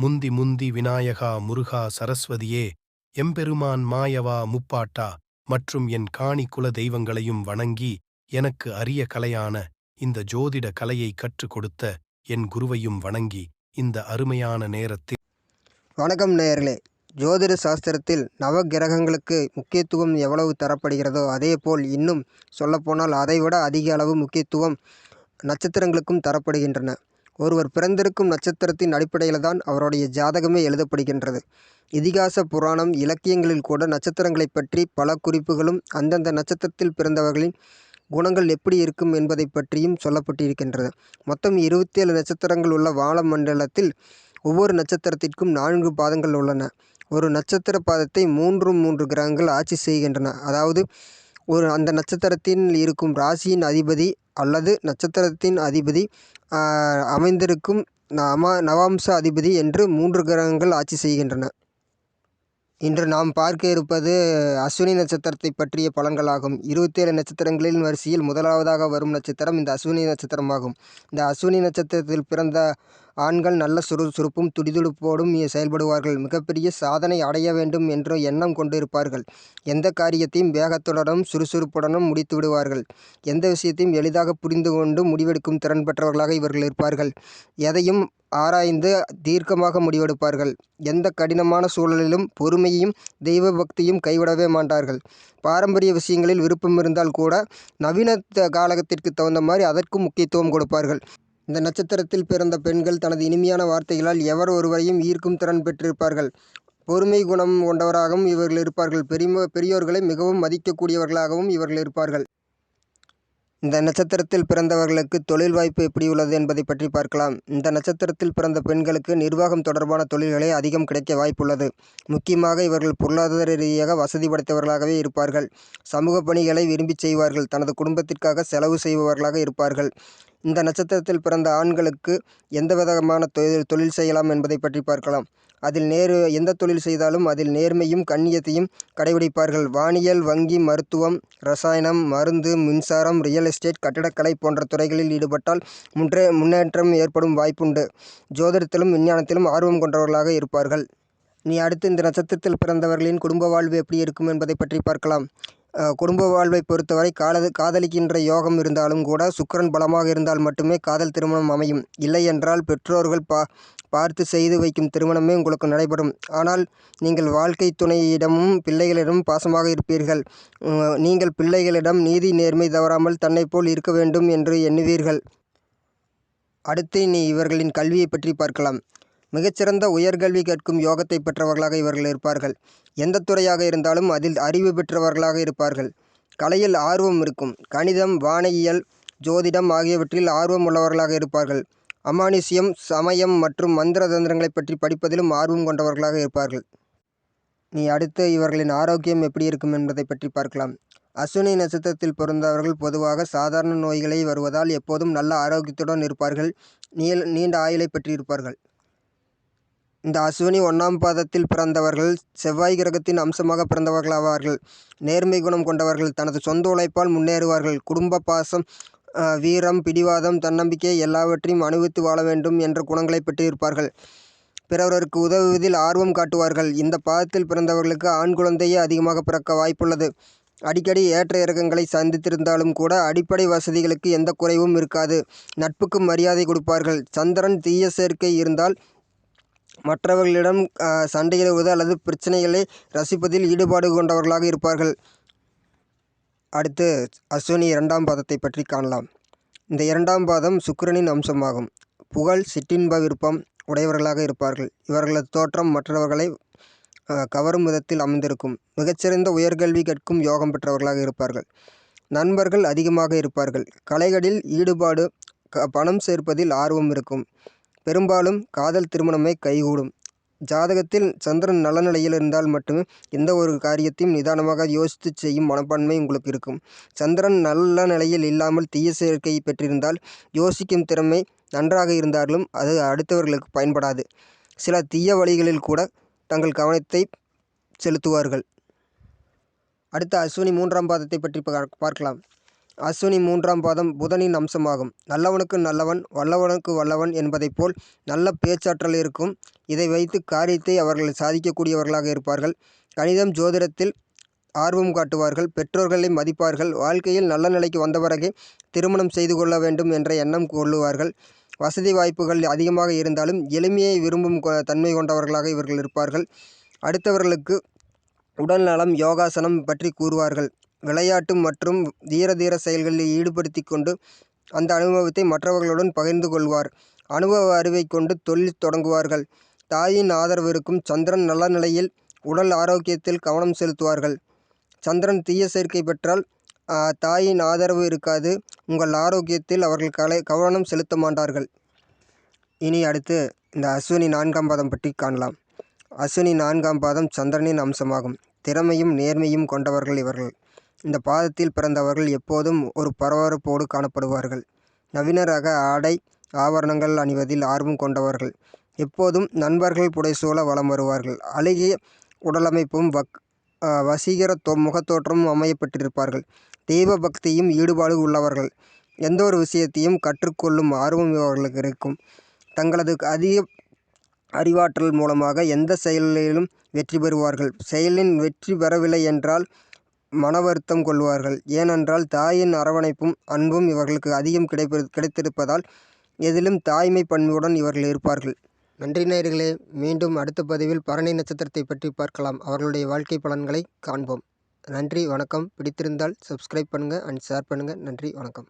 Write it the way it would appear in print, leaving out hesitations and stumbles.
முந்தி முந்தி விநாயகா முருகா சரஸ்வதியே எம்பெருமான் மாயவா முப்பாட்டா மற்றும் என் காணி குல தெய்வங்களையும் வணங்கி எனக்கு அரிய கலையான இந்த ஜோதிட கலையை கற்றுக் கொடுத்த என் குருவையும் வணங்கி இந்த அருமையான நேரத்தில் வணக்கம் நேயர்களே. ஜோதிட சாஸ்திரத்தில் நவகிரகங்களுக்கு முக்கியத்துவம் எவ்வளவு தரப்படுகிறதோ அதேபோல் இன்னும் சொல்லப்போனால் அதைவிட அதிக அளவு முக்கியத்துவம் நட்சத்திரங்களுக்கும் தரப்படுகின்றன. ஒருவர் பிறந்திருக்கும் நட்சத்திரத்தின் அடிப்படையில் தான் அவருடைய ஜாதகமே எழுதப்படுகின்றது. இதிகாச புராணம் இலக்கியங்களில் கூட நட்சத்திரங்களை பற்றி பல குறிப்புகளும் அந்தந்த நட்சத்திரத்தில் பிறந்தவர்களின் குணங்கள் எப்படி இருக்கும் என்பதை பற்றியும் சொல்லப்பட்டிருக்கின்றது. மொத்தம் 27 நட்சத்திரங்கள் உள்ள வானமண்டலத்தில் ஒவ்வொரு நட்சத்திரத்திற்கும் 4 பாதங்கள் உள்ளன. ஒரு நட்சத்திர பாதத்தை 3 கிரகங்கள் ஆட்சி செய்கின்றன. அதாவது அந்த நட்சத்திரத்தில் இருக்கும் ராசியின் அதிபதி அல்லது நட்சத்திரத்தின் அதிபதி அமைந்திருக்கும் நவாம்ச அதிபதி என்று 3 கிரகங்கள் ஆட்சி செய்கின்றன. இன்று நாம் பார்க்க இருப்பது அஸ்வினி நட்சத்திரத்தை பற்றிய பலன்களாகும். 27 நட்சத்திரங்களின் வரிசையில் முதலாவதாக வரும் நட்சத்திரம் இந்த அஸ்வினி நட்சத்திரமாகும். இந்த அஸ்வினி நட்சத்திரத்தில் பிறந்த ஆண்கள் நல்ல சுறுசுறுப்பும் துடிதுடிப்போடும் செயல்படுவார்கள். மிகப்பெரிய சாதனை அடைய வேண்டும் என்ற எண்ணம் கொண்டிருப்பார்கள். எந்த காரியத்தையும் வேகத்துடனும் சுறுசுறுப்புடனும் முடித்து விடுவார்கள். எந்த விஷயத்தையும் எளிதாக புரிந்து கொண்டு முடிவெடுக்கும் திறன் பெற்றவர்களாக இவர்கள் இருப்பார்கள். எதையும் ஆராய்ந்து தீர்க்கமாக முடிவெடுப்பார்கள். எந்த கடினமான சூழலிலும் பொறுமையையும் தெய்வ பக்தியும் கைவிடவே மாட்டார்கள். பாரம்பரிய விஷயங்களில் விருப்பம் இருந்தால் கூட நவீன காலகத்திற்கு தகுந்த மாதிரி அதற்கும் முக்கியத்துவம் கொடுப்பார்கள். இந்த நட்சத்திரத்தில் பிறந்த பெண்கள் தனது இனிமையான வார்த்தைகளால் எவர் ஒருவரையும் ஈர்க்கும் திறன் பெற்றிருப்பார்கள். பொறுமை குணம் கொண்டவராகவும் இவர்கள் இருப்பார்கள். பெரியோர்களை மிகவும் மதிக்கக்கூடியவர்களாகவும் இவர்கள் இருப்பார்கள். இந்த நட்சத்திரத்தில் பிறந்தவர்களுக்கு தொழில் வாய்ப்பு எப்படி உள்ளது என்பதை பற்றி பார்க்கலாம். இந்த நட்சத்திரத்தில் பிறந்த பெண்களுக்கு நிர்வாகம் தொடர்பான தொழில்களே அதிகம் கிடைக்க வாய்ப்புள்ளது. முக்கியமாக இவர்கள் பொருளாதார ரீதியாக வசதி படைத்தவர்களாகவே இருப்பார்கள். சமூக பணிகளை விரும்பி செய்வார்கள். தனது குடும்பத்திற்காக செலவு செய்பவர்களாக இருப்பார்கள். இந்த நட்சத்திரத்தில் பிறந்த ஆண்களுக்கு எந்த விதமான தொழில் செய்யலாம் என்பதை பற்றி பார்க்கலாம். அதில் எந்த தொழில் செய்தாலும் அதில் நேர்மையும் கண்ணியத்தையும் கடைபிடிப்பார்கள். வானியல், வங்கி, மருத்துவம், ரசாயனம், மருந்து, மின்சாரம், ரியல் எஸ்டேட், கட்டிடக்கலை போன்ற துறைகளில் ஈடுபட்டால் முன்னேற்றம் ஏற்படும் வாய்ப்புண்டு. ஜோதிடத்திலும் விஞ்ஞானத்திலும் ஆர்வம் கொண்டவர்களாக இருப்பார்கள். அடுத்து இந்த நட்சத்திரத்தில் பிறந்தவர்களின் குடும்ப வாழ்வு எப்படி இருக்கும் என்பதை பற்றி பார்க்கலாம். குடும்ப வாழ்வை பொறுத்தவரை காதலிக்கின்ற யோகம் இருந்தாலும் கூட சுக்கிரன் பலமாக இருந்தால் மட்டுமே காதல் திருமணம் அமையும். இல்லை என்றால் பெற்றோர்கள் பார்த்து செய்து வைக்கும் திருமணமே உங்களுக்கு நடைபெறும். ஆனால் நீங்கள் வாழ்க்கை துணையிடமும் பிள்ளைகளிடமும் பாசமாக இருப்பீர்கள். நீங்கள் பிள்ளைகளிடம் நீதி நேர்மை தவறாமல் தன்னை போல் இருக்க வேண்டும் என்று எண்ணுவீர்கள். அடுத்து இவர்களின் கல்வியை பற்றி பார்க்கலாம். மிகச்சிறந்த உயர்கல்வி கற்கும் யோகத்தை பெற்றவர்களாக இவர்கள் இருப்பார்கள். எந்த துறையாக இருந்தாலும் அதில் அறிவு பெற்றவர்களாக இருப்பார்கள். கலையில் ஆர்வம் இருக்கும். கணிதம், வானியல், ஜோதிடம் ஆகியவற்றில் ஆர்வம் உள்ளவர்களாக இருப்பார்கள். அமானுஷ்யம், சமயம் மற்றும் மந்திர தந்திரங்களை பற்றி படிப்பதிலும் ஆர்வம் கொண்டவர்களாக இருப்பார்கள். அடுத்து இவர்களின் ஆரோக்கியம் எப்படி இருக்கும் என்பதை பற்றி பார்க்கலாம். அஸ்வினி நட்சத்திரத்தில் பிறந்தவர்கள் பொதுவாக சாதாரண நோய்களை வருவதால் எப்போதும் நல்ல ஆரோக்கியத்துடன் இருப்பார்கள். நீண்ட ஆயுளை பெற்றிருப்பார்கள். இந்த அஸ்வினி 1ஆம் பாதத்தில் பிறந்தவர்கள் செவ்வாய் கிரகத்தின் அம்சமாக பிறந்தவர்களாவார்கள். நேர்மை குணம் கொண்டவர்கள். தனது சொந்த உழைப்பால் முன்னேறுவார்கள். குடும்ப பாசம், வீரம், பிடிவாதம், தன்னம்பிக்கை எல்லாவற்றையும் அனுபவித்து வாழ வேண்டும் என்ற குணங்களை பெற்றிருப்பார்கள். பிறருக்கு உதவுவதில் ஆர்வம் காட்டுவார்கள். இந்த பாதத்தில் பிறந்தவர்களுக்கு ஆண் குழந்தையே அதிகமாக பிறக்க வாய்ப்புள்ளது. அடிக்கடி ஏற்ற இறக்கங்களை சந்தித்திருந்தாலும் கூட அடிப்படை வசதிகளுக்கு எந்த குறைவும் இருக்காது. நட்புக்கு மரியாதை கொடுப்பார்கள். சந்திரன் தீய சேர்க்கை இருந்தால் மற்றவர்களிடம் சண்டையிடுவது அல்லது பிரச்சனைகளை ரசிப்பதில் ஈடுபாடு கொண்டவர்களாக இருப்பார்கள். அடுத்து அஸ்வினி 2ஆம் பாதத்தை பற்றி காணலாம். இந்த 2ஆம் பாதம் சுக்கிரனின் அம்சமாகும். புகழ், சிற்றின்ப விருப்பம் உடையவர்களாக இருப்பார்கள். இவர்களது தோற்றம் மற்றவர்களை கவரும் விதத்தில் அமைந்திருக்கும். மிகச்சிறந்த உயர்கல்வி கற்கும் யோகம் பெற்றவர்களாக இருப்பார்கள். நண்பர்கள் அதிகமாக இருப்பார்கள். கலைகளில் ஈடுபாடு, பணம் சேர்ப்பதில் ஆர்வம் இருக்கும். பெரும்பாலும் காதல் திருமணமே கைகூடும். ஜாதகத்தில் சந்திரன் நல்ல நிலையில் இருந்தால் மட்டுமே எந்த ஒரு காரியத்தையும் நிதானமாக யோசித்து செய்யும் மனப்பான்மை உங்களுக்கு இருக்கும். சந்திரன் நல்ல நிலையில் இல்லாமல் தீய சேர்க்கை பெற்றிருந்தால் யோசிக்கும் திறமை நன்றாக இருந்தாலும் அது அடுத்தவர்களுக்கு பயன்படாது. சில தீய வழிகளில் கூட தங்கள் கவனத்தை செலுத்துவார்கள். அடுத்த அஸ்வினி 3ஆம் பாதத்தை பற்றி பார்க்கலாம். அஸ்வினி 3ஆம் பாதம் புதனின் அம்சமாகும். நல்லவனுக்கு நல்லவன் வல்லவனுக்கு வல்லவன் என்பதைப் போல் நல்ல பேச்சாற்றல் இருக்கும். இதை வைத்து காரியத்தை அவர்கள் சாதிக்கக்கூடியவர்களாக இருப்பார்கள். கணிதம் ஜோதிடத்தில் ஆர்வம் காட்டுவார்கள். பெற்றோர்களை மதிப்பார்கள். வாழ்க்கையில் நல்ல நிலைக்கு வந்த பிறகே திருமணம் செய்து கொள்ள வேண்டும் என்ற எண்ணம் கொள்ளுவார்கள். வசதி வாய்ப்புகள் அதிகமாக இருந்தாலும் எளிமையை விரும்பும் தன்மை கொண்டவர்களாக இவர்கள் இருப்பார்கள். அடுத்தவர்களுக்கு உடல் நலம் யோகாசனம் பற்றி கூறுவார்கள். விளையாட்டு மற்றும் தீர செயல்களில் ஈடுபடுத்தி கொண்டு அந்த அனுபவத்தை மற்றவர்களுடன் பகிர்ந்து கொள்வார். அனுபவ அறிவை கொண்டு தொழில் தொடங்குவார்கள். தாயின் ஆதரவு இருக்கும். சந்திரன் நல்ல நிலையில் உடல் ஆரோக்கியத்தில் கவனம் செலுத்துவார்கள். சந்திரன் தீய சேர்க்கை பெற்றால் தாயின் ஆதரவு இருக்காது. உங்கள் ஆரோக்கியத்தில் அவர்கள் கவனம் செலுத்த மாட்டார்கள். இனி அடுத்து இந்த அஸ்வினி 4ஆம் பாதம் பற்றி காணலாம். அஸ்வினி 4ஆம் பாதம் சந்திரனின் அம்சமாகும். திறமையும் நேர்மையும் கொண்டவர்கள் இவர்கள். இந்த பாதத்தில் பிறந்தவர்கள் எப்போதும் ஒரு பரபரப்போடு காணப்படுவார்கள். நவீன ரக ஆடை ஆபரணங்கள் அணிவதில் ஆர்வம் கொண்டவர்கள். எப்போதும் நண்பர்கள் புடைசூழ வலம் வருவார்கள். அழகிய உடலமைப்பும் வசீகர முகத்தோற்றமும் அமையப்பட்டிருப்பார்கள். தெய்வ பக்தியும் ஈடுபாடு உள்ளவர்கள். எந்த ஒரு விஷயத்தையும் கற்றுக்கொள்ளும் ஆர்வம் இவர்களுக்கு இருக்கும். தங்களது அதிக அறிவாற்றல் மூலமாக எந்த செயலிலும் வெற்றி பெறுவார்கள். செயலின் வெற்றி பெறவில்லை என்றால் மன வருத்தம் கொள்வார்கள். ஏனென்றால் தாயின் அரவணைப்பும் அன்பும் இவர்களுக்கு அதிகம் கிடைத்திருப்பதால் எதிலும் தாய்மை பண்புடன் இவர்கள் இருப்பார்கள். நன்றி நேயர்களே. மீண்டும் அடுத்த பதிவில் பரணி நட்சத்திரத்தை பற்றி பார்க்கலாம். அவர்களுடைய வாழ்க்கை பலன்களை காண்போம். நன்றி, வணக்கம். பிடித்திருந்தால் சப்ஸ்கிரைப் பண்ணுங்கள் அண்ட் ஷேர் பண்ணுங்கள். நன்றி, வணக்கம்.